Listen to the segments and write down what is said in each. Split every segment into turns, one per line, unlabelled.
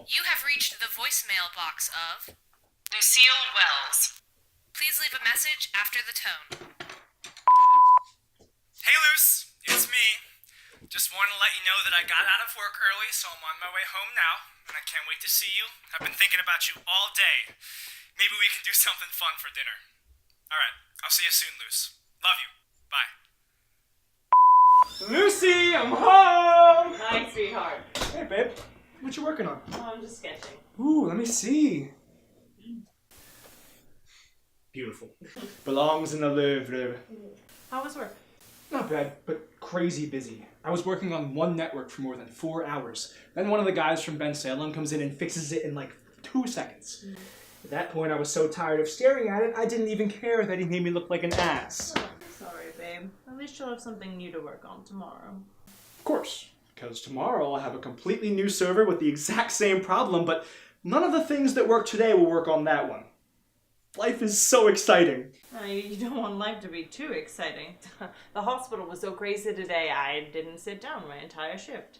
You have reached the voicemail box of
Lucille Wells.
Please leave a message after the tone.
Hey Luce, it's me. Just wanted to let you know that I got out of work early, so I'm on my way home now, and I can't wait to see you. I've been thinking about you all day. Maybe we can do something fun for dinner. Alright, I'll see you soon, Luce. Love you. Bye. Lucy, I'm home!
Hi, sweetheart.
Hey babe, what you working on?
Oh, I'm just sketching.
Ooh, let me see. Beautiful. Belongs in the Louvre.
How was work?
Not bad, but crazy busy. I was working on one network for more than 4 hours. Then one of the guys from Ben Salem comes in and fixes it in like 2 seconds. At that point, I was so tired of staring at it, I didn't even care that he made me look like an ass.
Oh, sorry, babe. At least you'll have something new to work on tomorrow.
Of course, because tomorrow I'll have a completely new server with the exact same problem, but none of the things that work today will work on that one. Life is so exciting.
You don't want life to be too exciting. The hospital was so crazy today, I didn't sit down my entire shift.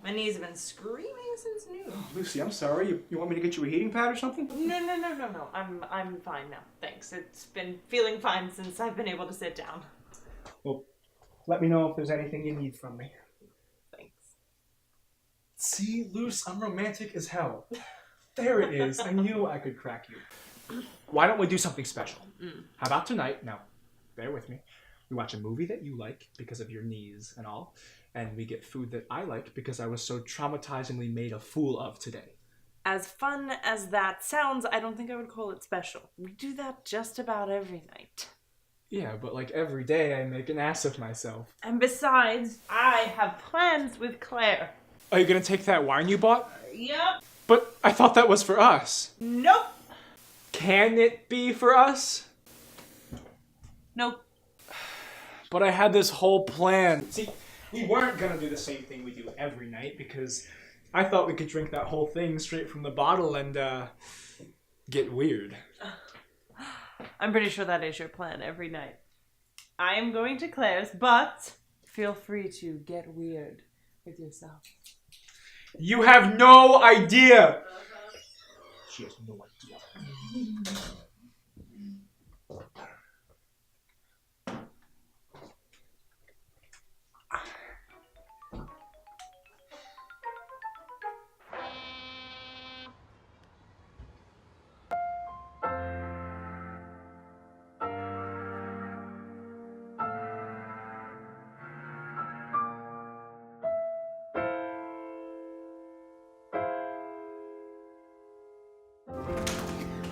My knees have been screaming since noon.
Oh, Lucy, I'm sorry. You want me to get you a heating pad or something?
No. I'm fine now. Thanks. It's been feeling fine since I've been able to sit down.
Well, let me know if there's anything you need from me.
Thanks.
See, Luce, I'm romantic as hell. There it is. I knew I could crack you. Why don't we do something special? How about tonight? Now, bear with me. We watch a movie that you like because of your knees and all, and we get food that I like because I was so traumatizingly made a fool of today.
As fun as that sounds, I don't think I would call it special. We do that just about every night.
Yeah, but like every day I make an ass of myself.
And besides, I have plans with Claire.
Are you gonna take that wine you bought?
Yep.
But I thought that was for us.
Nope.
Can it be for us?
Nope.
But I had this whole plan. See, we weren't gonna do the same thing we do every night because I thought we could drink that whole thing straight from the bottle and, get weird.
I'm pretty sure that is your plan every night. I am going to Claire's, but feel free to get weird with yourself.
You have no idea! She has no idea.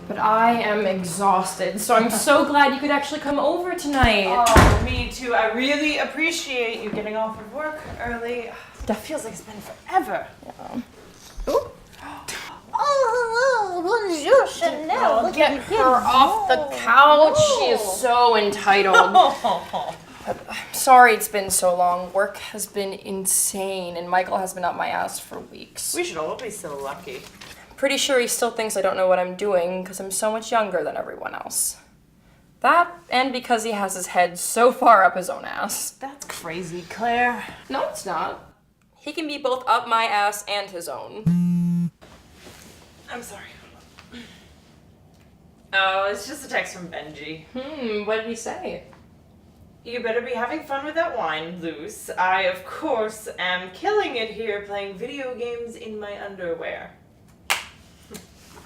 But I am exhausted, so I'm so glad you could actually come over tonight.
Oh, me too. I really appreciate you getting off of work early. That feels like it's been forever.
Yeah. Ooh.
Oh, bonjour, Chanel. Look
Get
at
her
him.
off the couch. She is so entitled. I'm sorry it's been so long. Work has been insane, and Michael has been up my ass for weeks.
We should all be so lucky.
Pretty sure he still thinks I don't know what I'm doing because I'm so much younger than everyone else. That, and because he has his head so far up his own ass.
That's crazy, Claire.
No, it's not. He can be both up my ass and his own.
I'm sorry. Oh, it's just a text from Benji.
What did he say?
You better be having fun with that wine, Luce. I, of course, am killing it here playing video games in my underwear.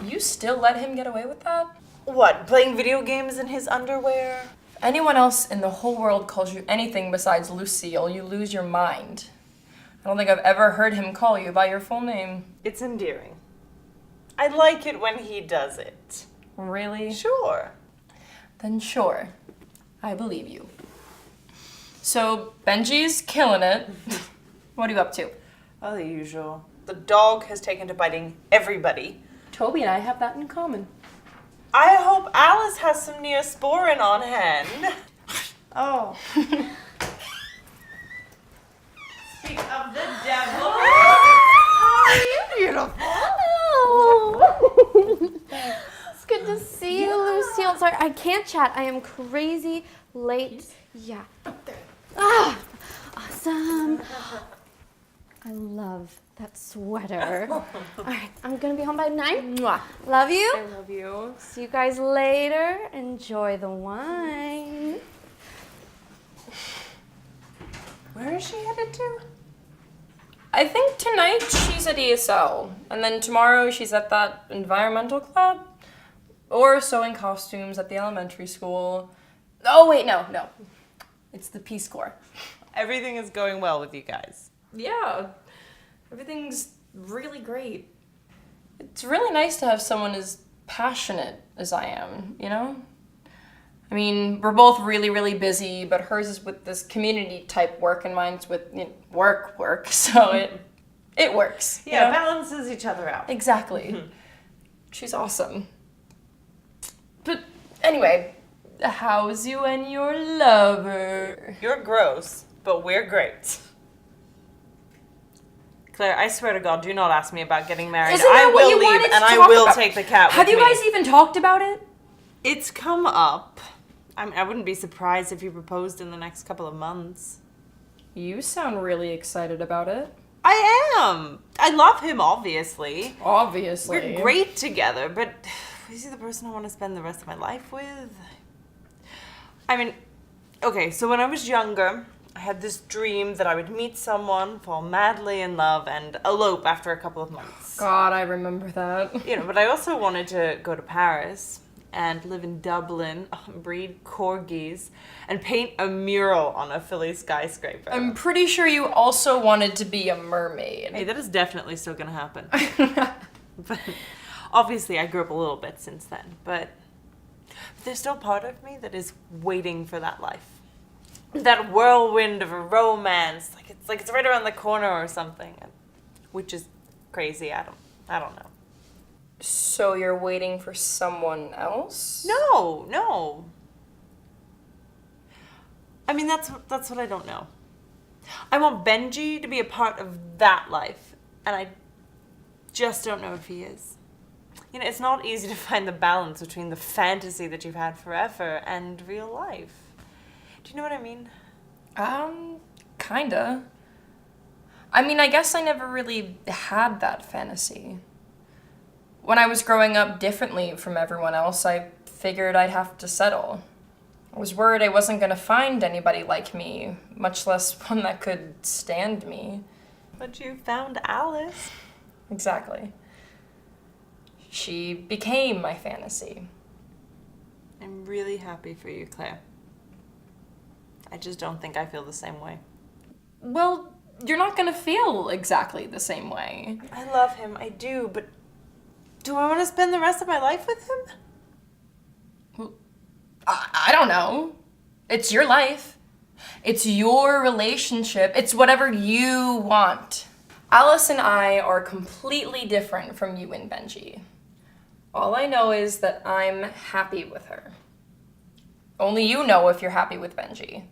You still let him get away with that?
What, playing video games in his underwear?
If anyone else in the whole world calls you anything besides Lucille, you lose your mind. I don't think I've ever heard him call you by your full name.
It's endearing. I like it when he does it.
Really?
Sure.
Then sure. I believe you. So, Benji's killing it. What are you up to?
Oh, the usual. The dog has taken to biting everybody.
Toby and I have that in common.
I hope Alice has some Neosporin on hand. Oh. Speak of the devil.
Oh, you're beautiful. Oh. It's good to see you, Lucille. Sorry, I can't chat. I am crazy late. Yeah. Ah, awesome. I love that sweater. All right, I'm gonna be home by 9. Mwah. Love you.
I love you.
See you guys later. Enjoy the wine.
Where is she headed to? I think tonight she's at ESL, and then tomorrow she's at that environmental club, or sewing costumes at the elementary school. Oh wait, no. It's the Peace Corps.
Everything is going well with you guys.
Yeah, everything's really great. It's really nice to have someone as passionate as I am, you know? I mean, we're both really, really busy, but hers is with this community type work and mine's with work, so it works.
Yeah,
you know?
balances each other out.
Exactly. She's awesome. But anyway, how's you and your lover?
You're gross, but we're great. Claire, I swear to God, do not ask me about getting married.
Isn't that
I
what
will
you
leave,
wanted to
and I
talk
will
about?
take the cat
Have
with
you
me.
guys even talked about it?
It's come up. I mean, I wouldn't be surprised if you proposed in the next couple of months.
You sound really excited about it.
I am. I love him, obviously.
Obviously.
We're great together, but is he the person I want to spend the rest of my life with? I mean, okay, so when I was younger, I had this dream that I would meet someone, fall madly in love, and elope after a couple of months.
God, I remember that.
You know, but I also wanted to go to Paris and live in Dublin, breed corgis, and paint a mural on a Philly skyscraper.
I'm pretty sure you also wanted to be a mermaid.
Hey, that is definitely still gonna happen. But obviously I grew up a little bit since then, but there's still part of me that is waiting for that life. That whirlwind of a romance, like it's right around the corner or something, which is crazy. I don't know.
So you're waiting for someone else?
No. I mean, that's what I don't know. I want Benji to be a part of that life, and I just don't know if he is. You know, it's not easy to find the balance between the fantasy that you've had forever and real life. Do you know what I mean?
Kinda. I mean, I guess I never really had that fantasy. When I was growing up differently from everyone else, I figured I'd have to settle. I was worried I wasn't gonna find anybody like me, much less one that could stand me.
But you found Alice.
Exactly. She became my fantasy.
I'm really happy for you, Claire. I just don't think I feel the same way.
Well, you're not gonna feel exactly the same way.
I love him, I do, but do I want to spend the rest of my life with him?
Well, I don't know. It's your life. It's your relationship. It's whatever you want. Alice and I are completely different from you and Benji. All I know is that I'm happy with her. Only you know if you're happy with Benji.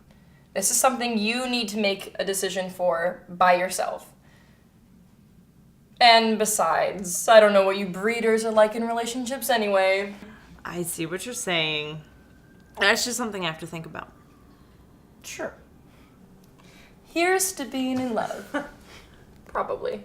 This is something you need to make a decision for by yourself. And besides, I don't know what you breeders are like in relationships anyway.
I see what you're saying. That's just something I have to think about.
Sure. Here's to being in love. Probably.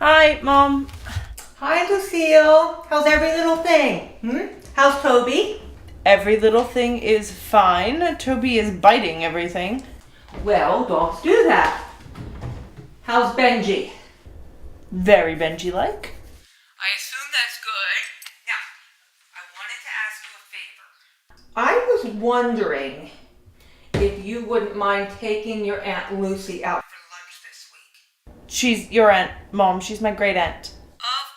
Hi, Mom.
Hi, Lucille. How's every little thing? How's Toby?
Every little thing is fine. Toby is biting everything.
Well, dogs do that. How's Benji?
Very Benji-like.
I assume that's good. Now, I wanted to ask you a favor. I was wondering if you wouldn't mind taking your Aunt Lucy out for lunch this week.
She's your aunt, Mom. She's my great aunt.
Of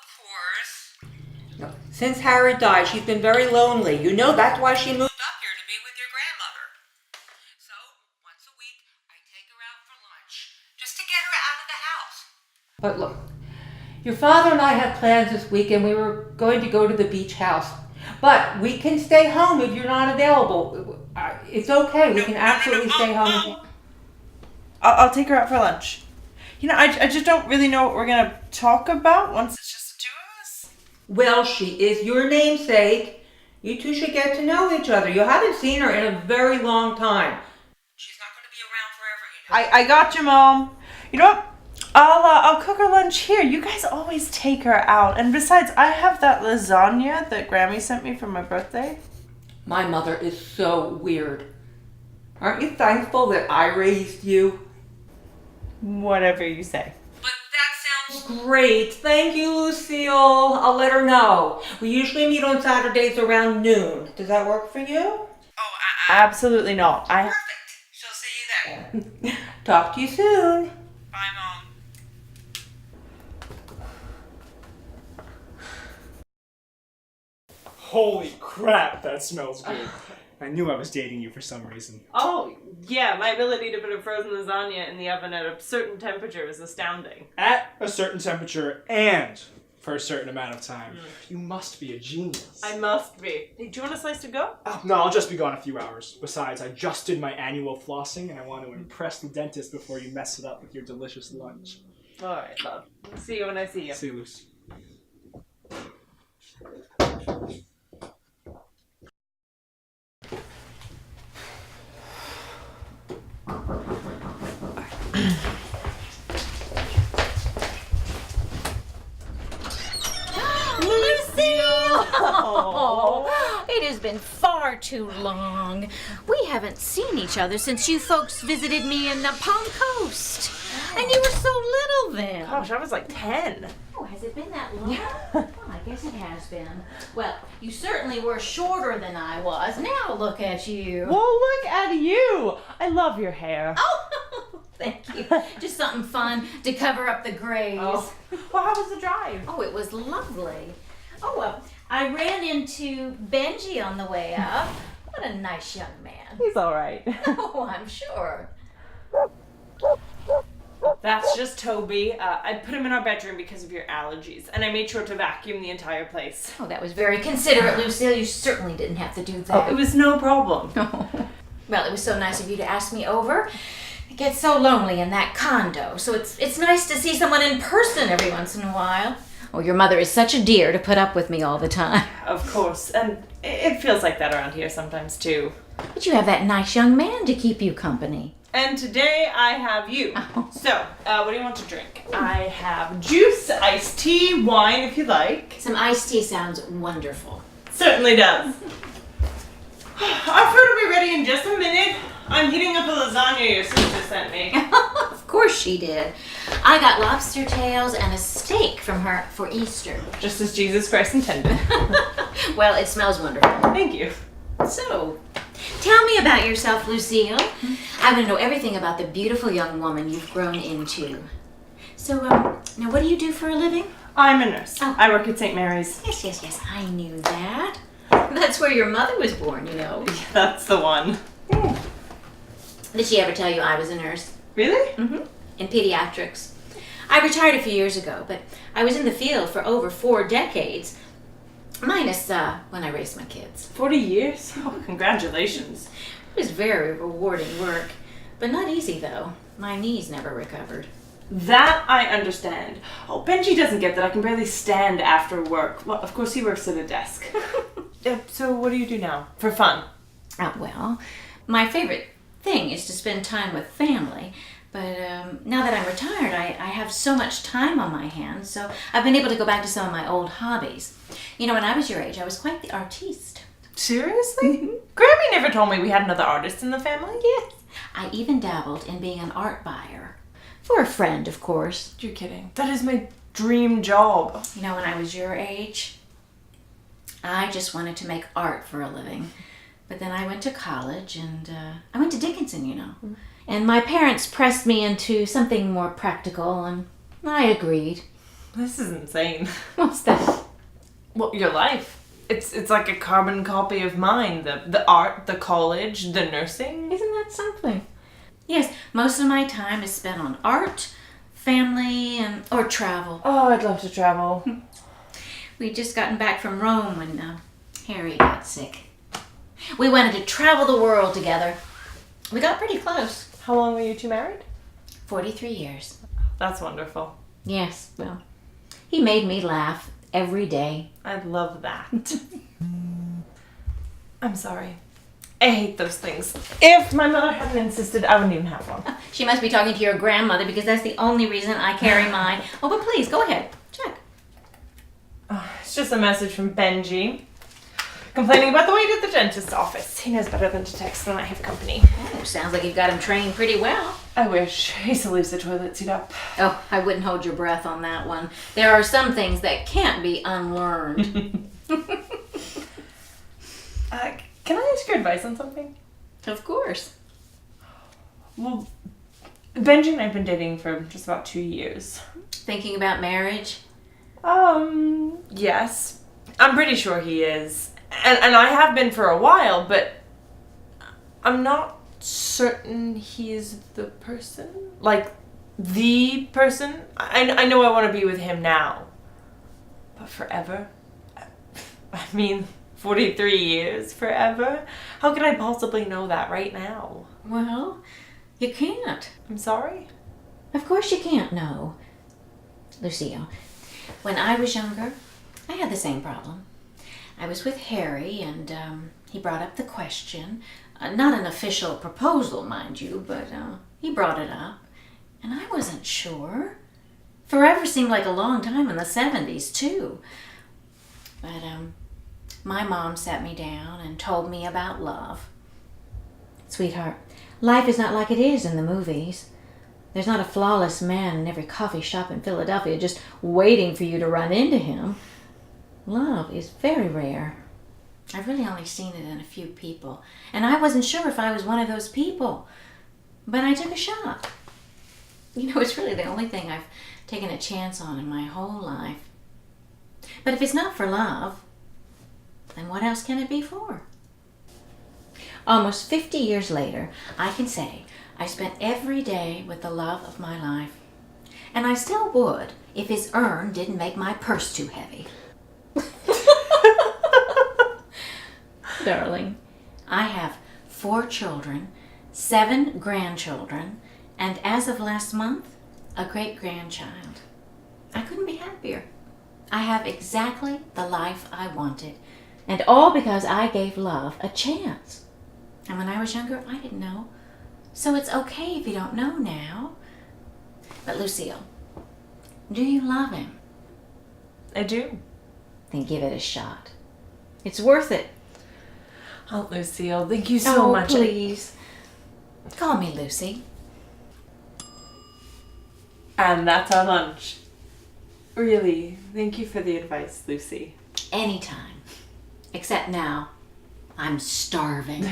course. Since Harriet died, she's been very lonely. You know, that's why she moved up here to be with your grandmother. So, once a week, I take her out for lunch, just to get her out of the house. But look, your father and I had plans this weekend. We were going to go to the beach house. But we can stay home if you're not available. It's okay. We can absolutely stay home.
I'll take her out for lunch. You know, I just don't really know what we're gonna talk about once it's just the two of us.
Well, she is your namesake. You two should get to know each other. You haven't seen her in a very long time. She's not going to be around forever, you know.
I got you, Mom. You know what? I'll cook her lunch here. You guys always take her out. And besides, I have that lasagna that Grammy sent me for my birthday.
My mother is so weird. Aren't you thankful that I raised you?
Whatever you say.
But that sounds great. Thank you, Lucille. I'll let her know. We usually meet on Saturdays around noon. Does that work for you?
Absolutely not.
Perfect. She'll see you then. Talk to you soon.
Bye, Mom.
Holy crap, that smells good. I knew I was dating you for some reason.
Oh, yeah, my ability to put a frozen lasagna in the oven at a certain temperature is astounding.
At a certain temperature and for a certain amount of time. You must be a genius.
I must be. Hey, do you want a slice to go?
Oh, no, I'll just be gone a few hours. Besides, I just did my annual flossing and I want to impress the dentist before you mess it up with your delicious lunch.
Alright, love. See you when I see you.
See you, Luce.
Lucille! Oh, it has been far too long. We haven't seen each other since you folks visited me in Palm Coast. And you were so little then.
Gosh, I was like 10.
Oh, has it been that long? Well, I guess it has been. Well, you certainly were shorter than I was. Now look at you.
Well, look at you. I love your hair.
Oh, thank you. Just something fun to cover up the grays.
Oh. Well, how was the drive?
Oh, it was lovely. Oh, well, I ran into Benji on the way up. What a nice young man.
He's all right.
Oh, I'm sure.
That's just Toby. I put him in our bedroom because of your allergies, and I made sure to vacuum the entire place.
Oh, that was very considerate, Lucille. You certainly didn't have to do that.
Oh, it was no problem.
Well, it was so nice of you to ask me over. It gets so lonely in that condo, so it's nice to see someone in person every once in a while. Oh, your mother is such a dear to put up with me all the time.
Of course, and it feels like that around here sometimes, too.
But you have that nice young man to keep you company.
And today I have you.
Oh.
So, what do you want to drink? I have juice, iced tea, wine if you like.
Some iced tea sounds wonderful.
Certainly does. Our food will be ready in just a minute. I'm heating up a lasagna your sister sent me.
Of course she did. I got lobster tails and a steak from her for Easter.
Just as Jesus Christ intended.
Well, it smells wonderful.
Thank you.
So, tell me about yourself, Lucille. I want to know everything about the beautiful young woman you've grown into. So, now what do you do for a living?
I'm a nurse.
Oh.
I work at St. Mary's.
Yes, I knew that. That's where your mother was born, you know.
That's the one.
Did she ever tell you I was a nurse?
Really?
Mm-hmm. In pediatrics. I retired a few years ago, but I was in the field for over 4 decades. Minus when I raised my kids.
40 years? Oh, congratulations.
It was very rewarding work, but not easy though. My knees never recovered.
That I understand. Oh, Benji doesn't get that I can barely stand after work. Well, of course he works at a desk. So what do you do now? For fun?
Well, my favorite thing is to spend time with family. But now that I'm retired, I have so much time on my hands, so I've been able to go back to some of my old hobbies. You know, when I was your age, I was quite the artiste.
Seriously? Grammy never told me we had another artist in the family.
Yes. I even dabbled in being an art buyer. For a friend, of course.
You're kidding. That is my dream job.
You know, when I was your age, I just wanted to make art for a living. But then I went to college, and I went to Dickinson, you know. And my parents pressed me into something more practical, and I agreed.
This is insane.
What's that?
Well, your life. It's like a carbon copy of mine. The art, the college, the nursing.
Isn't that something? Yes, most of my time is spent on art, family, or travel.
Oh, I'd love to travel.
We'd just gotten back from Rome when Harry got sick. We wanted to travel the world together. We got pretty close.
How long were you two married?
43 years.
That's wonderful.
Yes, well, he made me laugh every day.
I love that. I'm sorry. I hate those things. If my mother hadn't insisted, I wouldn't even have one.
She must be talking to your grandmother because that's the only reason I carry mine. Oh, but please, go ahead. Check.
It's just a message from Benji. Complaining about the wait at the dentist's office. He knows better than to text when I have company.
Oh, sounds like you've got him trained pretty well.
I wish. He still leaves the toilet seat up.
Oh, I wouldn't hold your breath on that one. There are some things that can't be unlearned.
Can I ask your advice on something?
Of course.
Well, Benji and I have been dating for just about 2 years.
Thinking about marriage?
Yes. I'm pretty sure he is. And I have been for a while, but I'm not certain he is the person. Like, the person. I know I want to be with him now. But forever? I mean, 43 years forever? How can I possibly know that right now?
Well, you can't.
I'm sorry?
Of course you can't know. Lucille, when I was younger, I had the same problem. I was with Harry and he brought up the question. Not an official proposal, mind you, but he brought it up. And I wasn't sure. Forever seemed like a long time in the 70s, too. But my mom sat me down and told me about love. Sweetheart, life is not like it is in the movies. There's not a flawless man in every coffee shop in Philadelphia just waiting for you to run into him. Love is very rare. I've really only seen it in a few people, and I wasn't sure if I was one of those people. But I took a shot. You know, it's really the only thing I've taken a chance on in my whole life. But if it's not for love, then what else can it be for? Almost 50 years later, I can say I spent every day with the love of my life. And I still would if his urn didn't make my purse too heavy. Darling, I have 4 children, 7 grandchildren, and as of last month, a great-grandchild. I couldn't be happier. I have exactly the life I wanted, and all because I gave love a chance. And when I was younger, I didn't know. So it's okay if you don't know now. But Lucille, do you love him?
I do.
Then give it a shot. It's worth it.
Aunt Lucille, thank you so much.
Please. Call me Lucy.
And that's our lunch. Really, thank you for the advice, Lucy.
Anytime. Except now, I'm starving.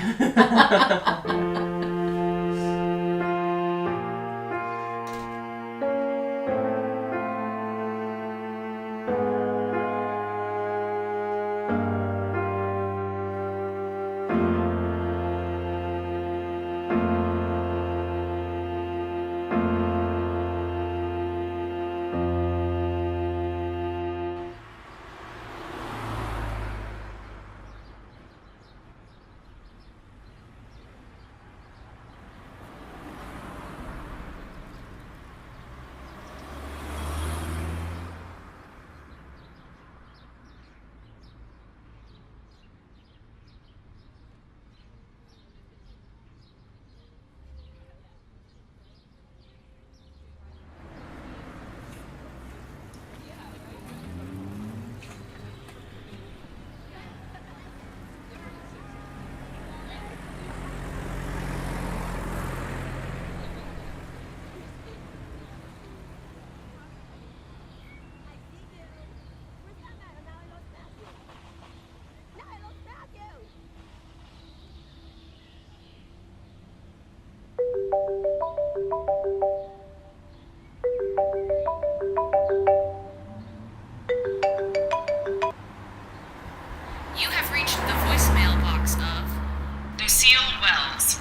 You have reached the voicemail box of Lucille Wells.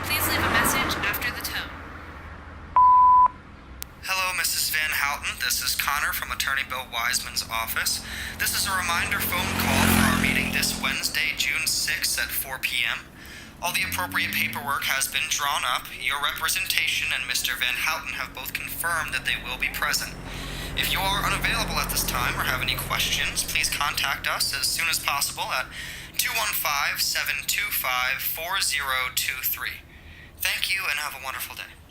Please leave a message after the tone.
Hello, Mrs. Van Houten. This is Connor from Attorney Bill Wiseman's office. This is a reminder phone call for our meeting this Wednesday, June 6th at 4 p.m. All the appropriate paperwork has been drawn up. Your representation and Mr. Van Houten have both confirmed that they will be present. If you are unavailable at this time or have any questions, please contact us as soon as possible at 215-725-4023. Thank you and have a wonderful day.